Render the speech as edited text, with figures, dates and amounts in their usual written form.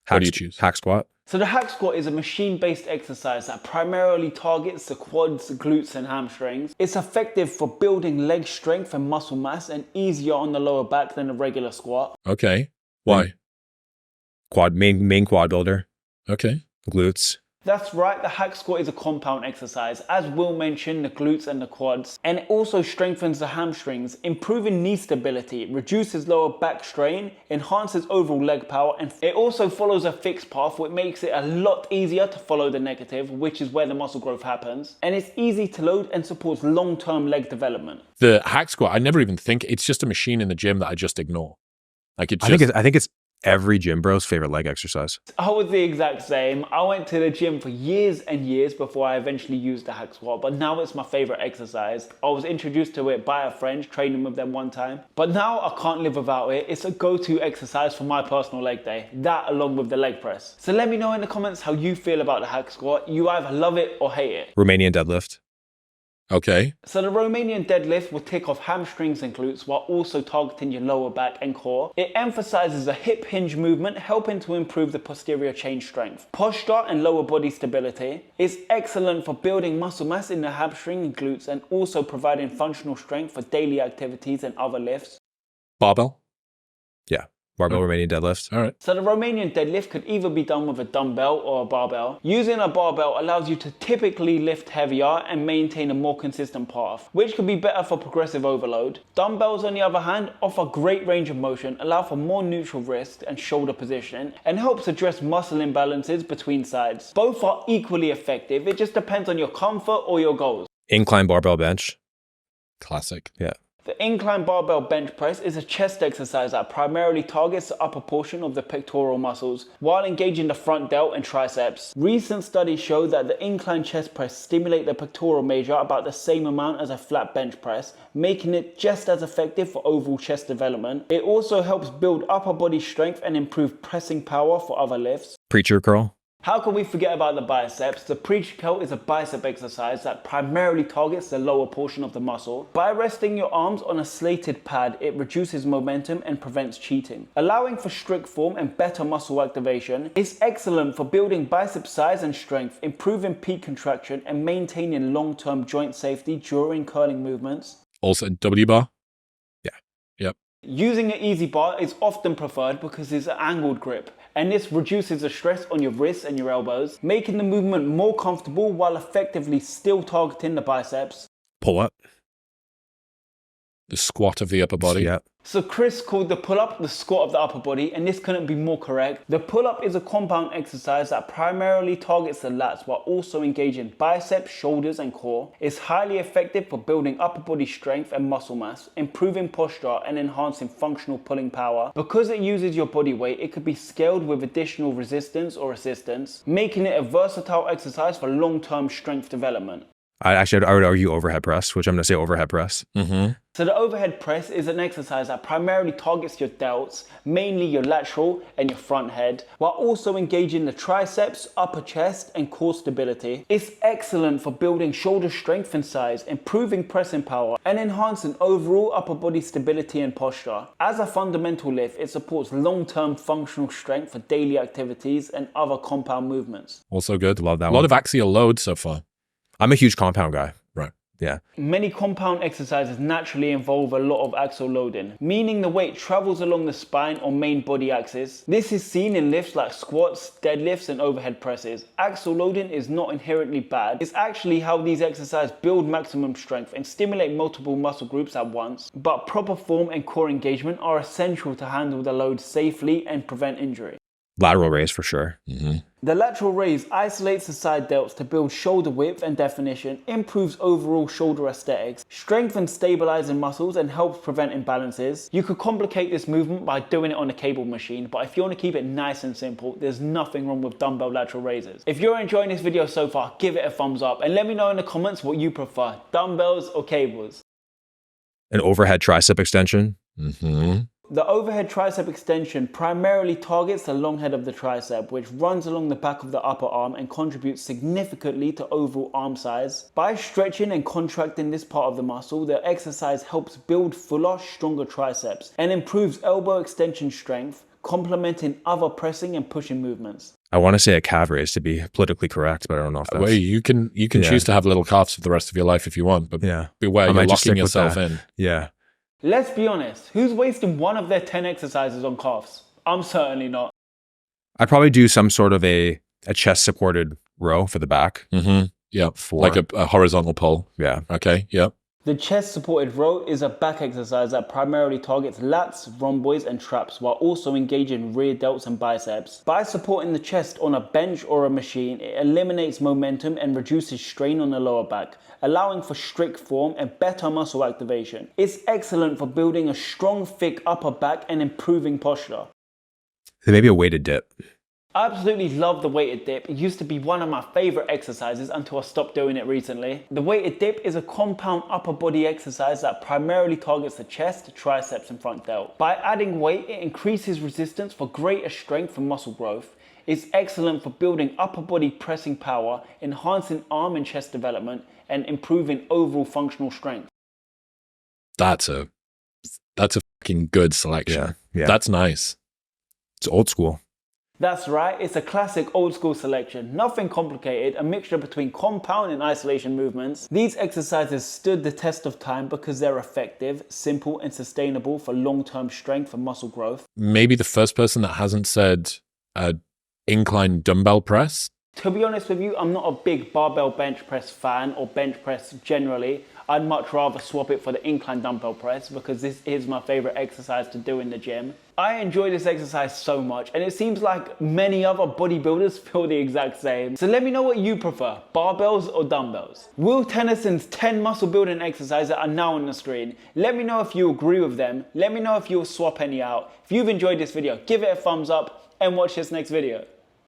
What do you choose? Hack squat. So the hack squat is a machine-based exercise that primarily targets the quads, glutes and hamstrings. It's effective for building leg strength and muscle mass and easier on the lower back than a regular squat. Okay. Why? Main quad builder. Okay. Glutes. That's right, the hack squat is a compound exercise, as Will mentioned, the glutes and the quads, and it also strengthens the hamstrings, improving knee stability, reduces lower back strain, enhances overall leg power, and it also follows a fixed path, which makes it a lot easier to follow the negative, which is where the muscle growth happens, and it's easy to load and supports long-term leg development. The hack squat, I never even think, it's just a machine in the gym that I just ignore. Like it's just, I think it's every gym bro's favorite leg exercise. I was the exact same. I went to the gym for years and years before I eventually used the hack squat, but now it's my favorite exercise. I was introduced to it by a friend, training with them one time, but now I can't live without it. It's a go-to exercise for my personal leg day, that along with the leg press. So let me know in the comments how you feel about the hack squat. You either love it or hate it. Romanian deadlift. okay. So the Romanian deadlift will tick off hamstrings and glutes while also targeting your lower back and core. It emphasizes a hip hinge movement, helping to improve the posterior chain strength, posture and lower body stability. It's excellent for building muscle mass in the hamstring and glutes and also providing functional strength for daily activities and other lifts. Barbell? Yeah. Barbell Romanian deadlift. All right. So the Romanian deadlift could either be done with a dumbbell or a barbell. Using a barbell allows you to typically lift heavier and maintain a more consistent path, which could be better for progressive overload. Dumbbells, on the other hand, offer great range of motion, allow for more neutral wrist and shoulder position, and helps address muscle imbalances between sides. Both are equally effective, it just depends on your comfort or your goals. Incline barbell bench. Classic. Yeah. The incline barbell bench press is a chest exercise that primarily targets the upper portion of the pectoral muscles while engaging the front delt and triceps. Recent studies show that the incline chest press stimulate the pectoral major about the same amount as a flat bench press, making it just as effective for overall chest development. It also helps build upper body strength and improve pressing power for other lifts. Preacher curl. How can we forget about the biceps? The preacher curl is a bicep exercise that primarily targets the lower portion of the muscle. By resting your arms on a slated pad, it reduces momentum and prevents cheating. Allowing for strict form and better muscle activation, it's excellent for building bicep size and strength, improving peak contraction and maintaining long-term joint safety during curling movements. Also, W bar? Yeah. Yep. Using an easy bar is often preferred because it's an angled grip, and this reduces the stress on your wrists and your elbows, making the movement more comfortable while effectively still targeting the biceps. Pull up. The squat of the upper body. Yeah. So Chris called the pull-up the squat of the upper body, and this couldn't be more correct. The pull-up is a compound exercise that primarily targets the lats while also engaging biceps, shoulders and core. It's highly effective for building upper body strength and muscle mass, improving posture and enhancing functional pulling power. Because it uses your body weight, it could be scaled with additional resistance or assistance, making it a versatile exercise for long-term strength development. I would argue overhead press, which I'm going to say overhead press. Mm-hmm. So the overhead press is an exercise that primarily targets your delts, mainly your lateral and your front head, while also engaging the triceps, upper chest and core stability. It's excellent for building shoulder strength and size, improving pressing power and enhancing overall upper body stability and posture. As a fundamental lift, it supports long-term functional strength for daily activities and other compound movements. Also good. Love that A one. lot of axial load so far. I'm a huge compound guy. Right. Yeah. Many compound exercises naturally involve a lot of axial loading, meaning the weight travels along the spine or main body axis. This is seen in lifts like squats, deadlifts and overhead presses. Axial loading is not inherently bad. It's actually how these exercises build maximum strength and stimulate multiple muscle groups at once. But proper form and core engagement are essential to handle the load safely and prevent injury. Lateral raise for sure. Mm-hmm. The lateral raise isolates the side delts to build shoulder width and definition, improves overall shoulder aesthetics, strengthens stabilizing muscles and helps prevent imbalances. You could complicate this movement by doing it on a cable machine, but if you want to keep it nice and simple, there's nothing wrong with dumbbell lateral raises. If you're enjoying this video so far, give it a thumbs up and let me know in the comments what you prefer, dumbbells or cables. An overhead tricep extension. Mm-hmm. The overhead tricep extension primarily targets the long head of the tricep, which runs along the back of the upper arm and contributes significantly to overall arm size. By stretching and contracting this part of the muscle, the exercise helps build fuller, stronger triceps and improves elbow extension strength, complementing other pressing and pushing movements. I want to say a calf raise to be politically correct, but I don't know if that's... Well, you can choose to have little calves for the rest of your life if you want, but beware, you're locking yourself in. Yeah. Let's be honest, who's wasting one of their 10 exercises on calves? I'm certainly not. I'd probably do some sort of a chest supported row for the back. Mm-hmm. Yeah, like a horizontal pull. Yeah. Okay, yep. The chest supported row is a back exercise that primarily targets lats, rhomboids and traps while also engaging rear delts and biceps. By supporting the chest on a bench or a machine, it eliminates momentum and reduces strain on the lower back, allowing for strict form and better muscle activation. It's excellent for building a strong, thick upper back and improving posture. Maybe a weighted dip. I absolutely love the weighted dip. It used to be one of my favorite exercises until I stopped doing it recently. The weighted dip is a compound upper body exercise that primarily targets the chest, triceps and front delt. By adding weight, it increases resistance for greater strength and muscle growth. It's excellent for building upper body pressing power, enhancing arm and chest development, and improving overall functional strength. That's a fucking good selection. Yeah. That's nice. It's old school. That's right, it's a classic old school selection. Nothing complicated, a mixture between compound and isolation movements. These exercises stood the test of time because they're effective, simple and sustainable for long-term strength and muscle growth. Maybe the first person that hasn't said incline dumbbell press. To be honest with you, I'm not a big barbell bench press fan or bench press generally. I'd much rather swap it for the incline dumbbell press because this is my favorite exercise to do in the gym. I enjoy this exercise so much and it seems like many other bodybuilders feel the exact same. So let me know what you prefer, barbells or dumbbells. Will Tennyson's 10 muscle building exercises are now on the screen. Let me know if you agree with them. Let me know if you'll swap any out. If you've enjoyed this video, give it a thumbs up and watch this next video.